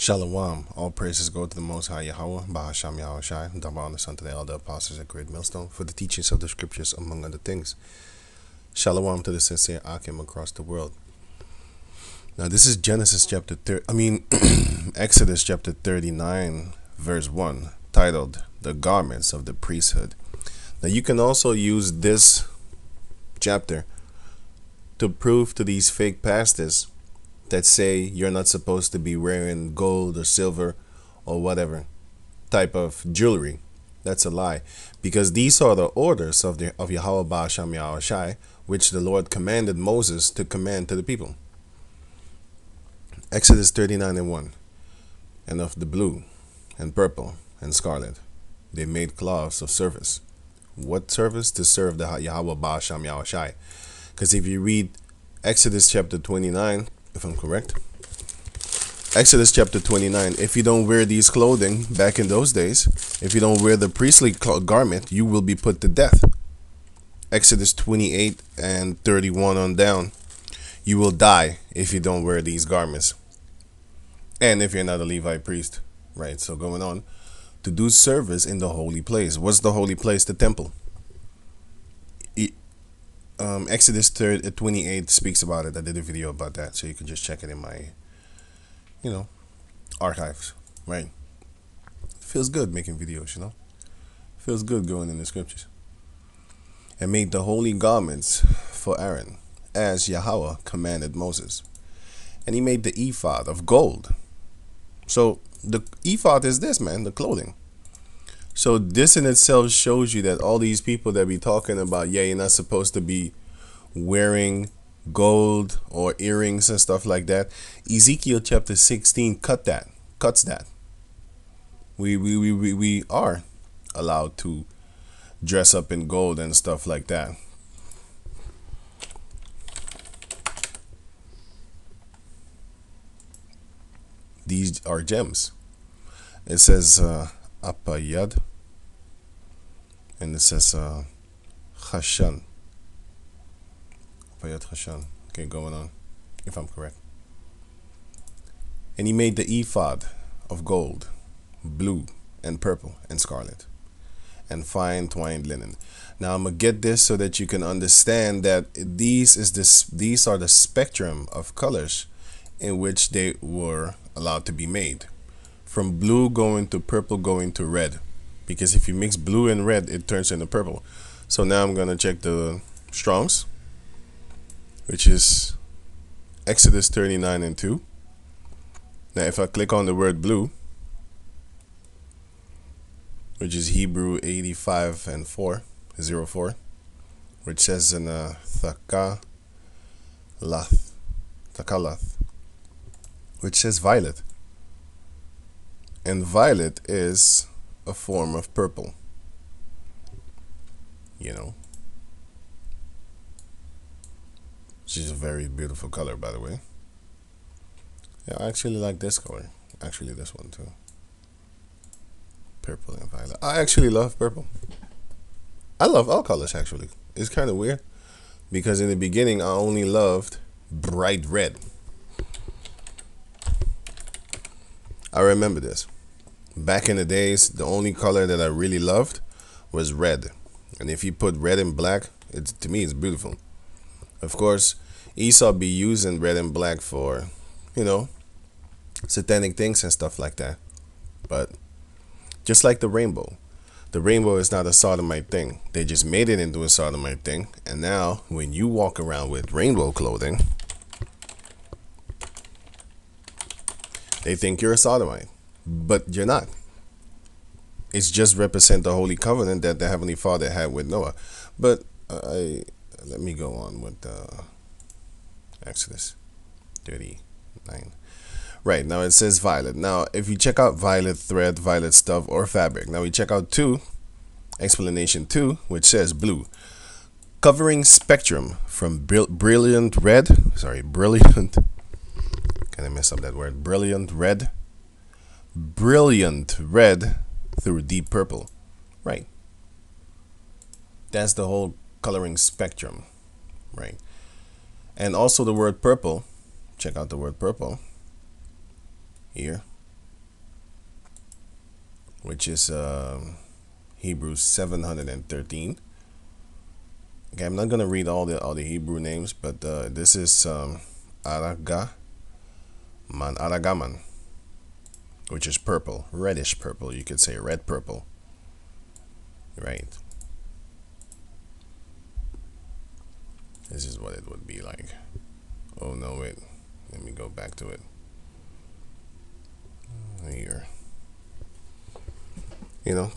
Shalom. All praises go to the Most High Yahweh, Bahasham Yahweh Shai, double honor unto the elder apostles at Great Millstone for the teachings of the scriptures, among other things. Shalom to the sincere Akim across the world. Now, this is Exodus chapter 39, verse 1, titled The Garments of the Priesthood. Now, you can also use this chapter to prove to these fake pastors that say you're not supposed to be wearing gold or silver or whatever type of jewelry. That's a lie, because these are the orders of Yahweh Ba'asham Yahweh Shai, which the Lord commanded Moses to command to the people. Exodus 39 and 1. And of the blue and purple and scarlet they made cloths of service. What service? To serve the Yahweh Ba'asham Yahweh Shai. Because if you read Exodus chapter 29, if I'm correct, Exodus chapter 29, if you don't wear these clothing back in those days, if you don't wear the priestly garment, you will be put to death. Exodus 28 and 31 on down, you will die if you don't wear these garments. And if you're not a Levite priest, right? So going on, to do service in the holy place. What's the holy place? The temple. Exodus 28 speaks about it. I did a video about that, so you can just check it in my, archives, right? Feels good making videos, Feels good going in the scriptures. And made the holy garments for Aaron, as Yahweh commanded Moses. And he made the ephod of gold. So the ephod is this, man, the clothing. So this in itself shows you that all these people that be talking about, you're not supposed to be wearing gold or earrings and stuff like that. Ezekiel chapter 16 cuts that. We are allowed to dress up in gold and stuff like that. These are gems. It says Apayad, and it says Chashan. Apayad Chashan. Okay, going on, if I'm correct. And he made the ephod of gold, blue and purple and scarlet, and fine twined linen. Now I'm gonna get this so that you can understand that these are the spectrum of colors in which they were allowed to be made. From blue going to purple going to red, because if you mix blue and red, it turns into purple. So now I'm gonna check the Strongs, which is Exodus 39 and 2. Now if I click on the word blue, which is Hebrew 85 and 404, which says in Thakalath, which says violet. And violet is a form of purple. Which is a very beautiful color, by the way. Yeah, I actually like this color. Actually, this one too. Purple and violet. I actually love purple. I love all colors, actually. It's kind of weird, because in the beginning, I only loved bright red. I remember this. Back in the days, the only color that I really loved was red. And if you put red and black, to me, it's beautiful. Of course, Esau be using red and black for, satanic things and stuff like that. But just like the rainbow is not a sodomite thing. They just made it into a sodomite thing. And now, when you walk around with rainbow clothing, they think you're a sodomite. But you're not. It's just represent the holy covenant that the Heavenly Father had with Noah. But let me go on with Exodus 39. Right, now it says violet. Now, if you check out violet thread, violet stuff, or fabric. Now we check out explanation 2, which says blue. Covering spectrum from brilliant red. Can I mess up that word? Brilliant red through deep purple. Right. That's the whole coloring spectrum. Right. And also the word purple. Check out the word purple here. which is Hebrews 713. Okay, I'm not gonna read all the Hebrew names, but this is Araga Man Aragaman, which is purple, reddish purple. You could say red purple, right? This is what it would be like. Oh no, wait. Let me go back to it. Here. You know,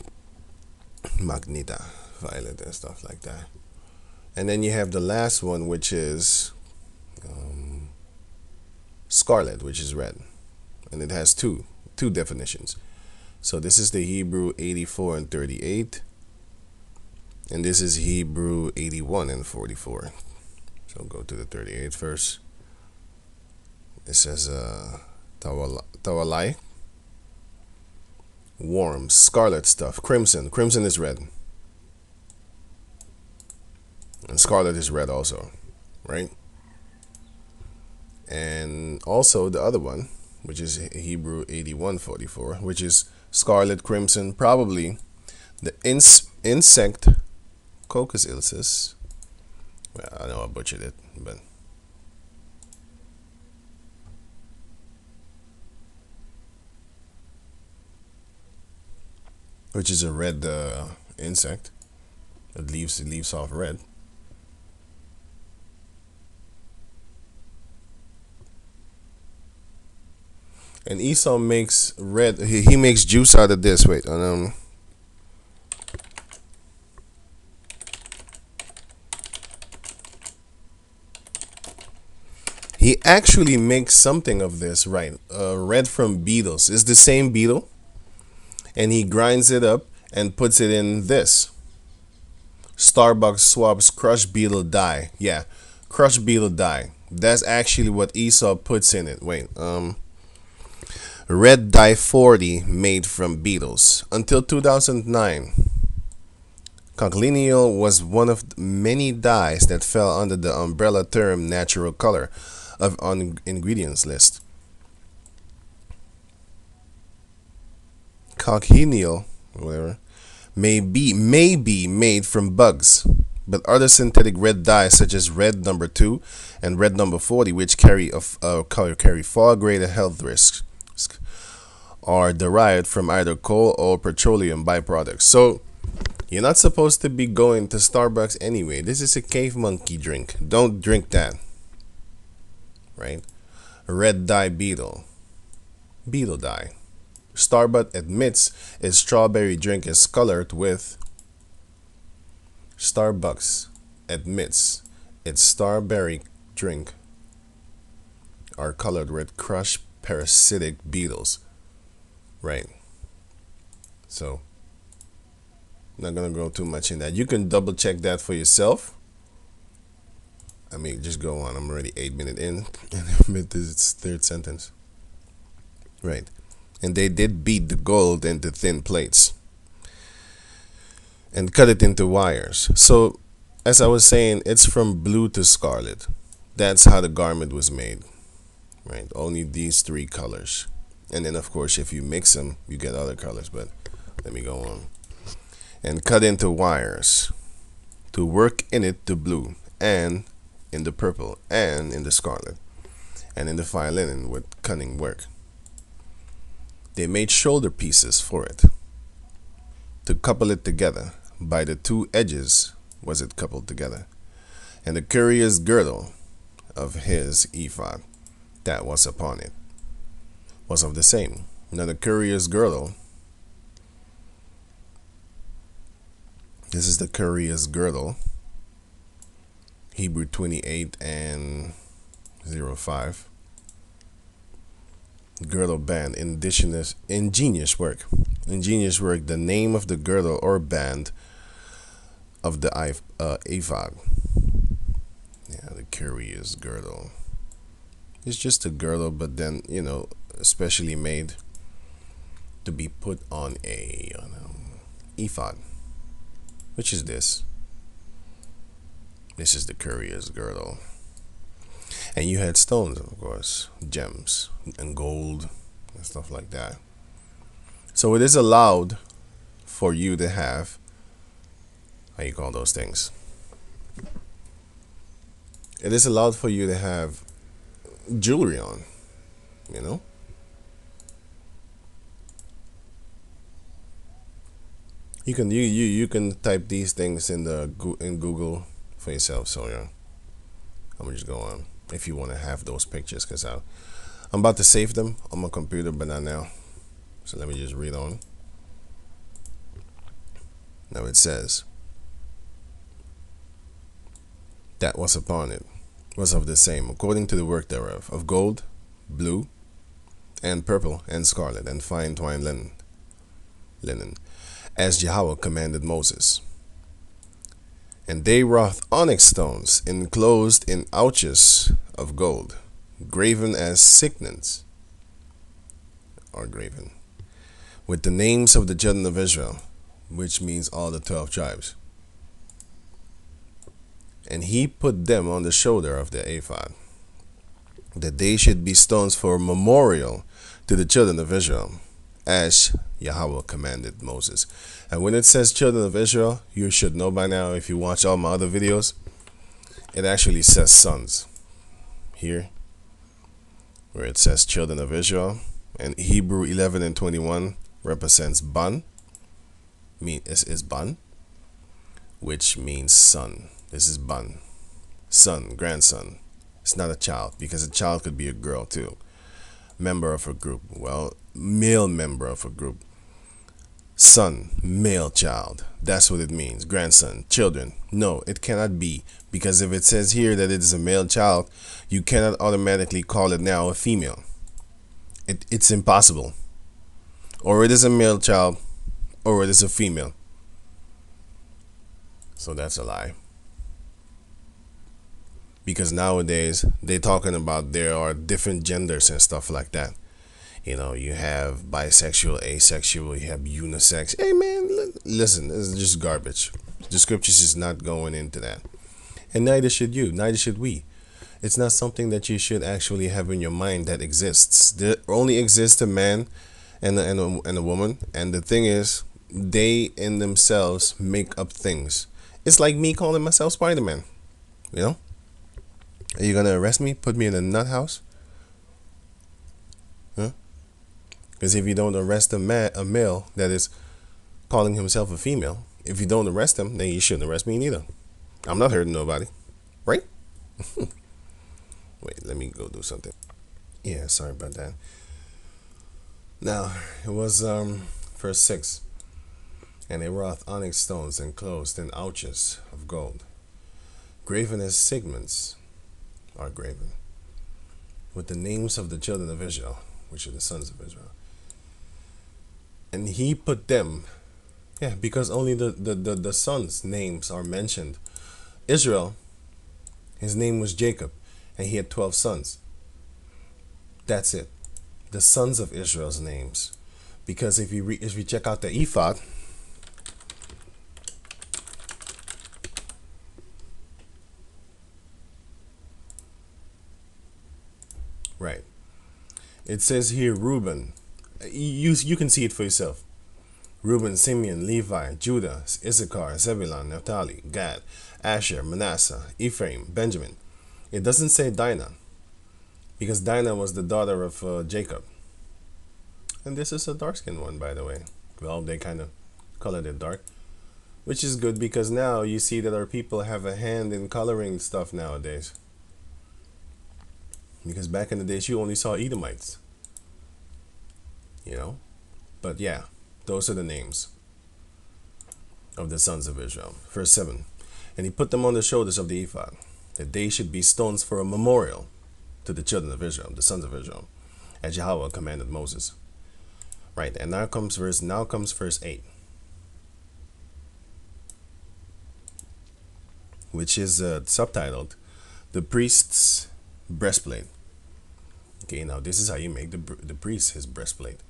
Magneta, violet, and stuff like that. And then you have the last one, which is scarlet, which is red. And it has two definitions. So this is the Hebrew 84 and 38. And this is Hebrew 81 and 44. So go to the 38 first. It says tawalai, warm, scarlet stuff, crimson. Crimson is red. And scarlet is red also, right? And also the other one, which is Hebrew 81:44, which is scarlet, crimson, probably the insect Coccus ilcis. Well, I know I butchered it, but which is a red insect. It leaves off red. And Esau makes red. He makes juice out of this. Wait, he actually makes something of this, right? Red from beetles. It's the same beetle, and he grinds it up and puts it in this. Starbucks swaps crushed beetle dye. Yeah, crushed beetle dye. That's actually what Esau puts in it. Wait, red dye 40 made from beetles. Until 2009, cochineal was one of many dyes that fell under the umbrella term natural color on ingredients list. Cochineal, whatever, may be made from bugs, but other synthetic red dyes such as red number 2 and red number 40, which carry far greater health risks, are derived from either coal or petroleum byproducts. So you're not supposed to be going to Starbucks anyway. This is a cave monkey drink. Don't drink that. Right? Red dye beetle dye. Starbucks admits its strawberry drink is colored with Starbucks admits its strawberry drink are colored with crushed parasitic beetles. Right. So, not gonna go too much in that. You can double check that for yourself. I mean, just go on. I'm already 8 minutes in, and I'm at this third sentence. Right. And they did beat the gold into thin plates and cut it into wires. So, as I was saying, it's from blue to scarlet. That's how the garment was made. Right. Only these three colors. And then, of course, if you mix them, you get other colors. But let me go on. And cut into wires to work in it the blue, and in the purple, and in the scarlet, and in the fine linen with cunning work. They made shoulder pieces for it. To couple it together, by the two edges was it coupled together. And the curious girdle of his ephod that was upon it was of the same. Now the curious girdle, this is the curious girdle, Hebrew 28 and 05. Girdle band, ingenious work. The name of the girdle or band of the ephod. Yeah, the curious girdle. It's just a girdle, but then, especially made to be put on a ephod, which is this. This is the curious girdle. And you had stones, of course, gems and gold and stuff like that. So it is allowed for you to have, how you call those things? It is allowed for you to have jewelry on, you know? You can type these things in in Google for yourself. So yeah, I'm gonna just go on if you want to have those pictures, because I'm about to save them on my computer, but not now. So let me just read on. Now it says that was upon it was of the same, according to the work thereof, of gold, blue, and purple, and scarlet, and fine twined linen, as Yahweh commanded Moses. And they wrought onyx stones enclosed in ouches of gold, graven as signets, or graven, with the names of the children of Israel, which means all the 12 tribes. And he put them on the shoulder of the ephod, that they should be stones for a memorial to the children of Israel, as Yahweh commanded Moses. And when it says children of Israel, you should know by now, if you watch all my other videos, it actually says sons. Here, where it says children of Israel, and Hebrew 11 and 21 represents ban, is ban, which means son. This is ban, son, grandson. It's not a child, because a child could be a girl too. Member of a group, well, male member of a group. Son, male child. That's what it means. Grandson, children. No, it cannot be, because if it says here that it is a male child, you cannot automatically call it now a female. It's impossible. Or it is a male child, or it is a female. So that's a lie. Because nowadays they're talking about there are different genders and stuff like that. You know, you have bisexual, asexual, you have unisex. Hey man, listen, this is just garbage. The scriptures is not going into that. And neither should you, neither should we. It's not something that you should actually have in your mind that exists. There only exists a man and a woman. And the thing is, they in themselves make up things. It's like me calling myself Spider-Man. You know? Are you gonna arrest me? Put me in a nut house? Huh? Because if you don't arrest a male that is calling himself a female, if you don't arrest him, then you shouldn't arrest me neither. I'm not hurting nobody, right? Wait, let me go do something. Yeah, sorry about that. Now, it was verse 6. And they wrought onyx stones enclosed in ouches of gold, graven as sigments are graven, with the names of the children of Israel, which are the sons of Israel. And he put them, because only the sons' names are mentioned. Israel, his name was Jacob, and he had 12 sons. That's it. The sons of Israel's names. Because if you check out the Ephod, right, it says here Reuben. You can see it for yourself. Reuben, Simeon, Levi, Judah, Issachar, Zebulun, Naphtali, Gad, Asher, Manasseh, Ephraim, Benjamin. It doesn't say Dinah, because Dinah was the daughter of Jacob. And this is a dark-skinned one, by the way. Well, they kind of colored it dark, which is good, because now you see that our people have a hand in coloring stuff nowadays. Because back in the days, you only saw Edomites. You know? But yeah, those are the names of the sons of Israel. Verse 7. And he put them on the shoulders of the ephod, that they should be stones for a memorial to the children of Israel, the sons of Israel, as Yahweh commanded Moses. Right, and now comes verse 8, which is subtitled The Priest's Breastplate. Okay, now this is how you make the priest his breastplate.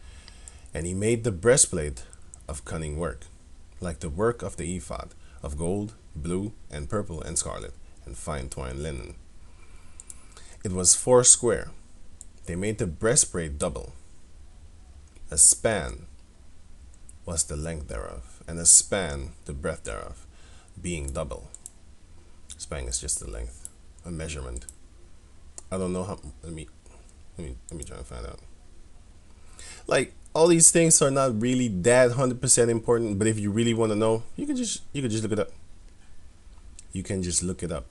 And he made the breastplate of cunning work, like the work of the ephod, of gold, blue, and purple, and scarlet, and fine twined linen. It was 4 square. They made the breastplate double, a span was the length thereof, and the span the breadth thereof, being double. Span is just the length, a measurement. I don't know how. Let me try to find out. Like, all these things are not really that 100% important, but if you really want to know, you can just look it up. You can just look it up.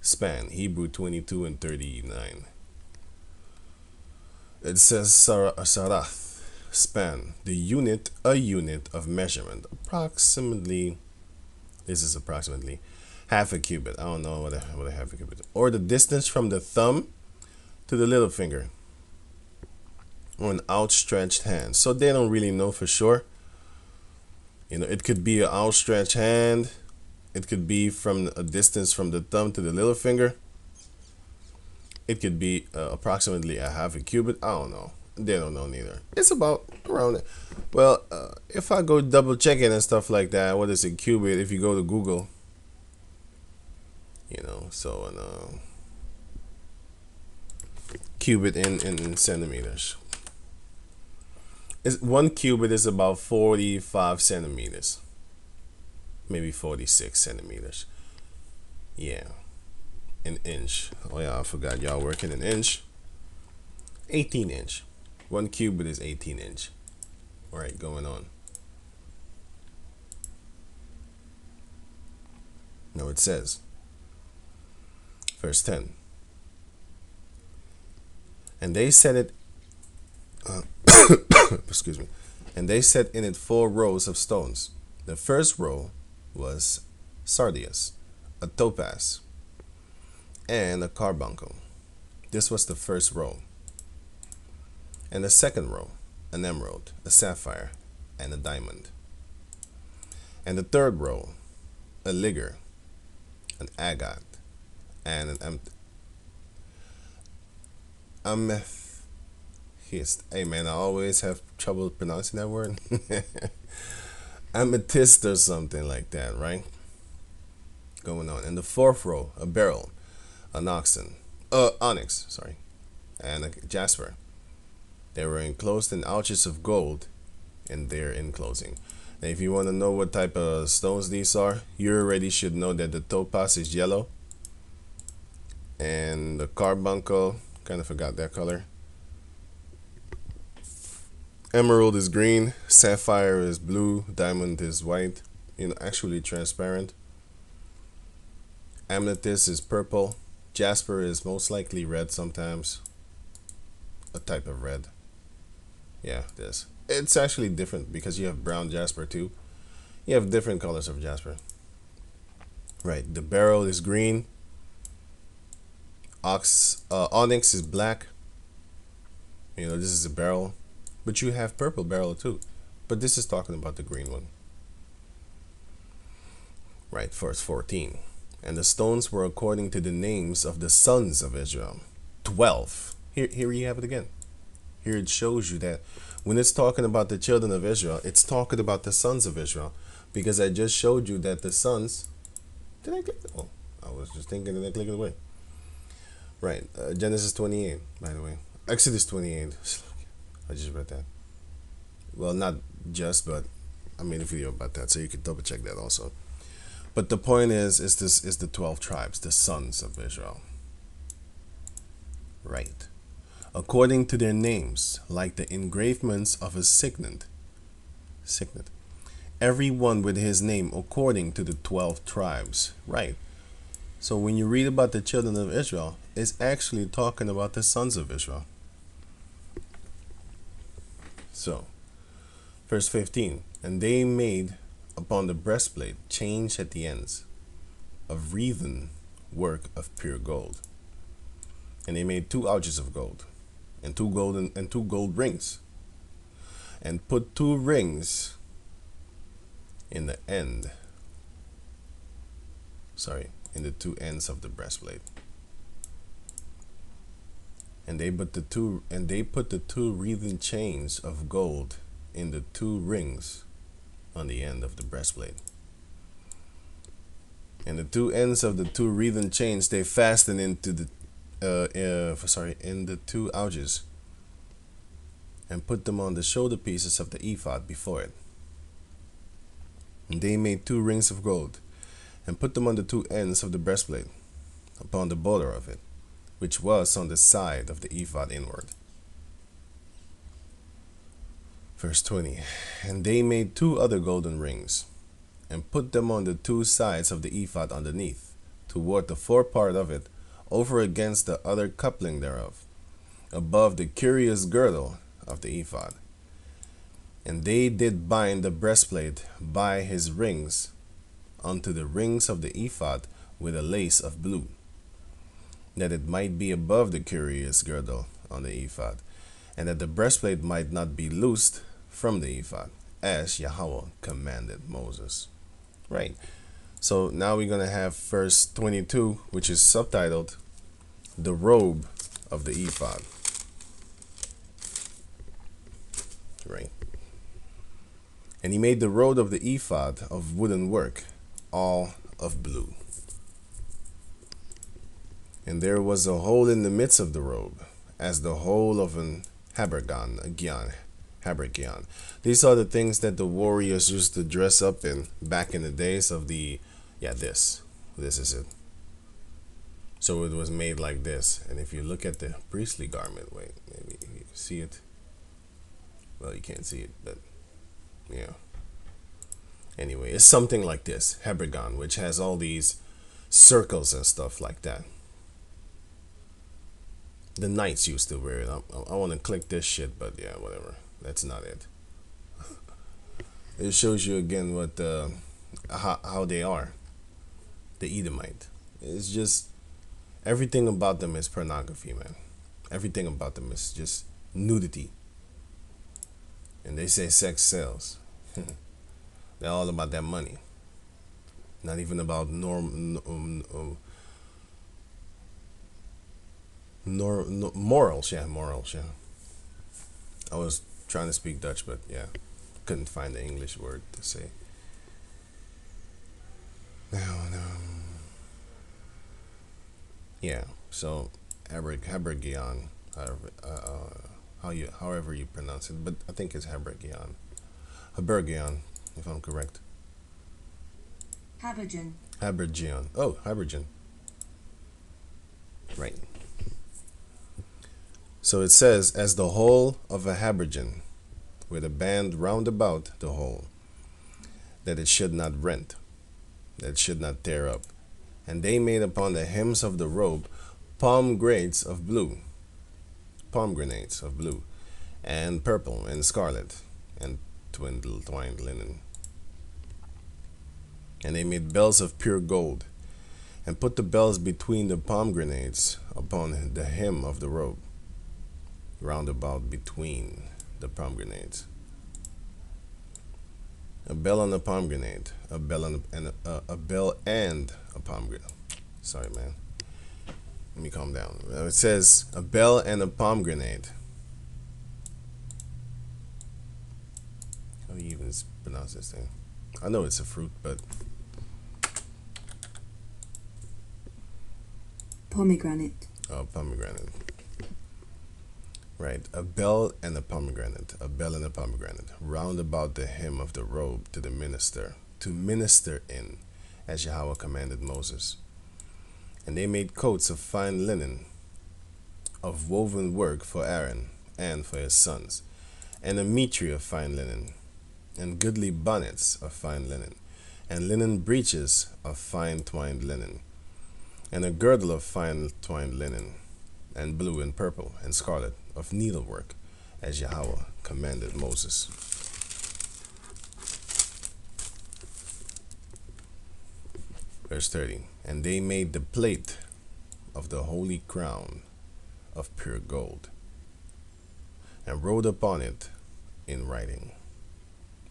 Span, Hebrew 22 and 39. It says sarath, span, a unit of measurement, approximately. This is approximately half a cubit. I don't know what a half a cubit is. Or the distance from the thumb to the little finger, or an outstretched hand. So they don't really know for sure. It could be an outstretched hand. It could be from a distance from the thumb to the little finger. It could be approximately a half a cubit. I don't know. They don't know neither. It's about around it. Well, if I go double check it and stuff like that, what is a cubit? If you go to Google, cubit in centimeters. One cubit is about 45 centimeters, maybe 46 centimeters. Yeah, an inch. Oh yeah, I forgot y'all working an inch. 18 inch. One cubit is 18 inch. All right, going on. Now it says, verse 10. And they set it, excuse me, and they set in it 4 rows of stones. The first row was sardius, a topaz, and a carbuncle. This was the first row. And the second row, an emerald, a sapphire, and a diamond. And the third row, a ligure, an agate, and an amethyst. Hey man, I always have trouble pronouncing that word. Amethyst or something like that, right? Going on. And the fourth row, a beryl, an onyx, sorry, and a jasper. They were enclosed in ouches of gold in their enclosing. And if you want to know what type of stones these are, you already should know that the topaz is yellow, and the carbuncle, kind of forgot that color. Emerald is green, sapphire is blue, diamond is white, actually transparent. Amethyst is purple, jasper is most likely red sometimes, a type of red. Yeah, this. It's actually different because you have brown jasper too. You have different colors of jasper. Right, the beryl is green. Onyx is black. This is a beryl. But you have purple beryl too. But this is talking about the green one. Right, verse 14. And the stones were according to the names of the sons of Israel. 12. Here you have it again. Here it shows you that when it's talking about the children of Israel, it's talking about the sons of Israel. Because I just showed you that the sons... Did I click it? Oh, I was just thinking that I clicked it away. Right, Genesis 28, by the way. Exodus 28. I just read that. Well, not just, but I made a video about that, so you can double check that also. But the point is the 12 tribes, the sons of Israel. Right. According to their names, like the engravements of a signet. Every one with his name according to the 12 tribes. Right. So when you read about the children of Israel, it's actually talking about the sons of Israel. So, verse 15. And they made upon the breastplate chains at the ends of wreathen work of pure gold. And they made 2 ouches of gold, and 2 gold rings, and put 2 rings in the in the 2 ends of the breastplate. And they put the 2 wreathen chains of gold in the 2 rings on the end of the breastplate. And the 2 ends of the 2 wreathen chains they fastened into the in the 2 ouches. and put them on the shoulder pieces of the ephod before it. And they made 2 rings of gold, and put them on the 2 ends of the breastplate, upon the border of it, which was on the side of the ephod inward. Verse 20. And they made 2 other golden rings, and put them on the 2 sides of the ephod underneath, toward the forepart of it, over against the other coupling thereof, above the curious girdle of the ephod. And they did bind the breastplate by his rings unto the rings of the ephod with a lace of blue, that it might be above the curious girdle on the ephod, and that the breastplate might not be loosed from the ephod, as Yahweh commanded Moses. Right. So now we're going to have verse 22, which is subtitled, The Robe of the Ephod. Right. And he made the robe of the ephod of wooden work, all of blue. And there was a hole in the midst of the robe, as the hole of an habergeon. These are the things that the warriors used to dress up in back in the days of the, this is it. So it was made like this. And if you look at the priestly garment, wait, maybe you see it. Well, you can't see it, but yeah. Anyway, it's something like this, habergeon, which has all these circles and stuff like that. The knights used to wear it. I want to click this shit, but yeah, whatever. That's not it. It shows you again what how they are. The Edomite. It's just everything about them is pornography, man. Everything about them is just nudity. And they say sex sells. They're all about that money. Not even about morals. Yeah, morals. Yeah. I was trying to speak Dutch, but yeah, couldn't find the English word to say. Yeah. So habergeon, however you pronounce it, but I think it's habergeon, if I'm correct. Habergeon. Oh, habergeon. Right. So it says, as the whole of a habergeon, with a band round about the whole, that it should not rent, that it should not tear up. And they made upon the hems of the robe pomegranates of blue, and purple, and scarlet, and twined linen. And they made bells of pure gold, and put the bells between the pomegranates upon the hem of the robe, round about between the pomegranates. A bell and a pomegranate, a bell and a pomegranate. Sorry, man. Let me calm down. It says a bell and a pomegranate. How do you even pronounce this thing? I know it's a fruit, but pomegranate. Oh, pomegranate. Right, a bell and a pomegranate, round about the hem of the robe to minister in, as Yahweh commanded Moses. And they made coats of fine linen, of woven work for Aaron and for his sons, and a mitre of fine linen, and goodly bonnets of fine linen, and linen breeches of fine twined linen, and a girdle of fine twined linen, and blue and purple and scarlet, of needlework, as Yahweh commanded Moses. Verse 30. And they made the plate of the holy crown of pure gold, and wrote upon it in writing,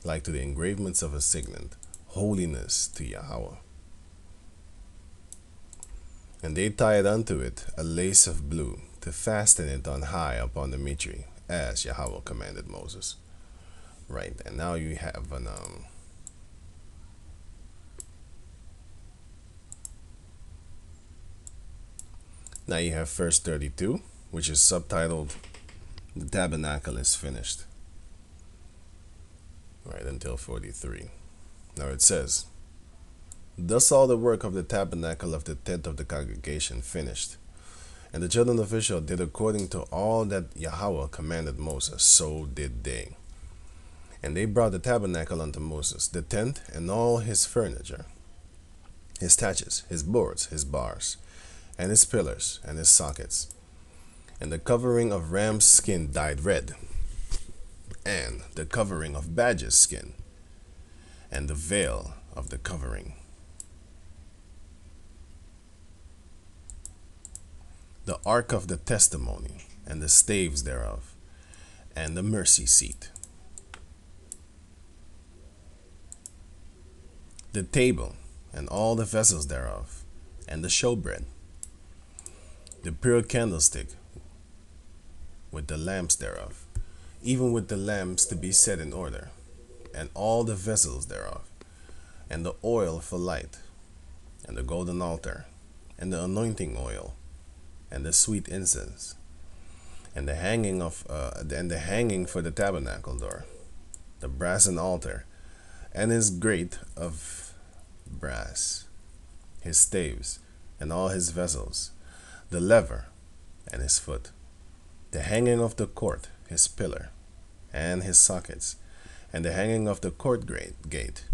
like to the engravements of a signet, holiness to Yahweh. And they tied unto it a lace of blue, to fasten it on high upon the mitre, as Yahweh commanded Moses. Right, and now you have an now you have verse 32, which is subtitled the tabernacle is finished. Right, until 43. Now it says, thus all the work of the tabernacle of the tent of the congregation finished. And the children of Israel did according to all that Yahweh commanded Moses, so did they. And they brought the tabernacle unto Moses, the tent and all his furniture, his taches, his boards, his bars, and his pillars, and his sockets, and the covering of ram's skin dyed red, and the covering of badger's skin, and the veil of the covering, the ark of the testimony, and the staves thereof, and the mercy seat, the table, and all the vessels thereof, and the showbread, the pure candlestick, with the lamps thereof, even with the lamps to be set in order, and all the vessels thereof, and the oil for light, and the golden altar, and the anointing oil, and the sweet incense, and the hanging for the tabernacle door, the brassen altar, and his grate of brass, his staves, and all his vessels, the lever, and his foot, the hanging of the court, his pillar, and his sockets, and the hanging of the court gate,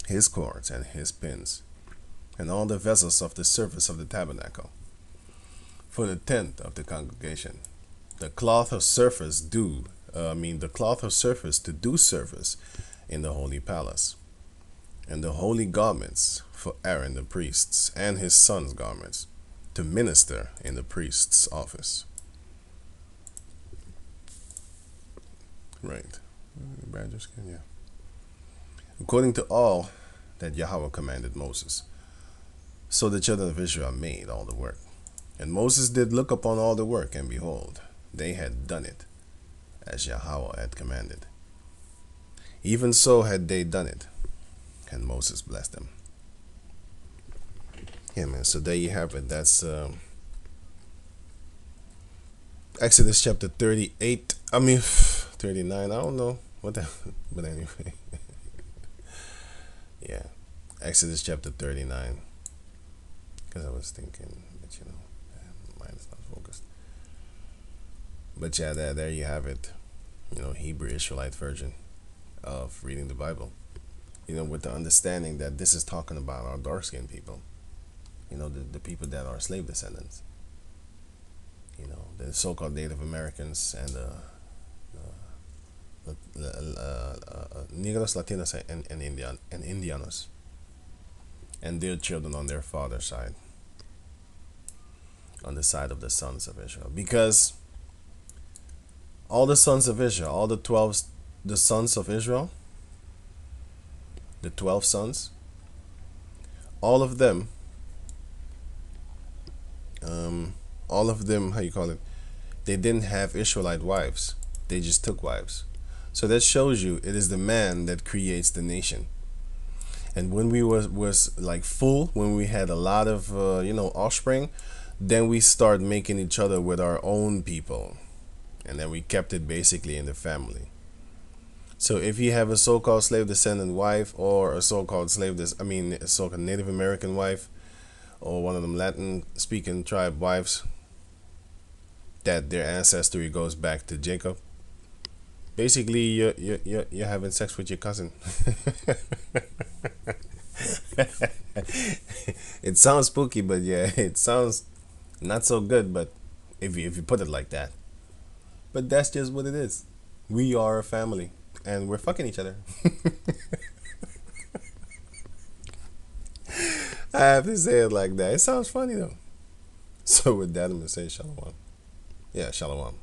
his cords and his pins, and all the vessels of the service of the tabernacle, for the tent of the congregation, the cloth of surface to do service in the holy palace, and the holy garments for Aaron the priests and his sons' garments to minister in the priest's office. Right. Badger skin, yeah. According to all that Yahweh commanded Moses, so the children of Israel made all the work. And Moses did look upon all the work, and behold, they had done it, as Yahweh had commanded. Even so had they done it, and Moses blessed them. Yeah, man, so there you have it. That's Exodus chapter 38. 39, I don't know. What the, but anyway. Yeah, Exodus chapter 39. Because I was thinking that, mind is not focused. But yeah, there you have it. Hebrew Israelite version of reading the Bible. With the understanding that this is talking about our dark-skinned people. The people that are slave descendants. The so-called Native Americans and the Negros, Latinos, and Indianos. And their children on their father's side. On the side of the sons of Israel. Because all the sons of Israel, all the sons of Israel, the 12 sons, all of them, how you call it, they didn't have Israelite wives. They just took wives. So that shows you it is the man that creates the nation. And when we was like full, when we had a lot of offspring, then we start making each other with our own people, and then we kept it basically in the family. So if you have a so-called slave descendant wife, or a so-called a so-called Native American wife, or one of them Latin speaking tribe wives, that their ancestry goes back to Jacob, basically you're having sex with your cousin. It sounds spooky, but yeah, it sounds not so good, but if you put it like that. But that's just what it is. We are a family, and we're fucking each other. I have to say it like that. It sounds funny though. So with that, I'm gonna say shalom. Yeah, shalom.